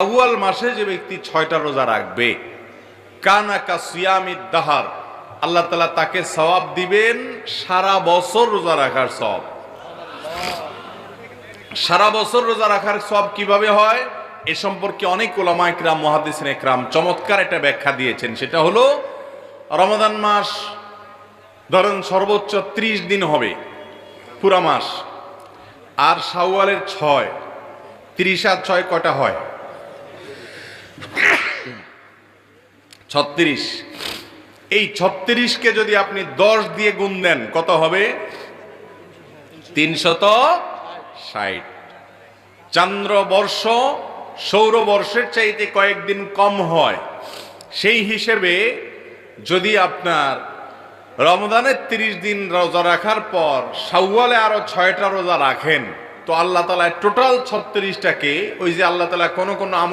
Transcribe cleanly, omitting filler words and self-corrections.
শাওয়াল মাসে যে ব্যক্তি 6টা রোজা রাখবে, কানা কা সিয়ামিদ দাহার, আল্লাহ তাআলা তাকে সওয়াব দিবেন সারা বছর রোজা রাখার সওয়াব। সারা বছর রোজা রাখার সওয়াব কিভাবে হয় এ সম্পর্কে অনেক উলামা ইকরাম, মুহাদ্দিসিন ইকরাম চমৎকার একটা ব্যাখ্যা দিয়েছেন। সেটা হলো, রমাদান মাস ধরেন সর্বোচ্চ 30 দিন হবে পুরা মাস, আর শাওয়ালের 6, 30 আর 6 কটা হয়? 36। এই 36কে যদি আপনি 10 দিয়ে গুণ দেন কত হবে? 360। চান্দ্রবর্ষ সৌরবর্ষের চাইতে কয়েকদিন কম হয়। সেই হিসেবে যদি আপনার রমজানের 30 দিন রোজা রাখার পর শাওয়ালে আরো 6টা রোজা রাখেন, তো আল্লাহ তাআলা টোটাল 36টাকে, ওই যে আল্লাহ তাআলা কোন আমল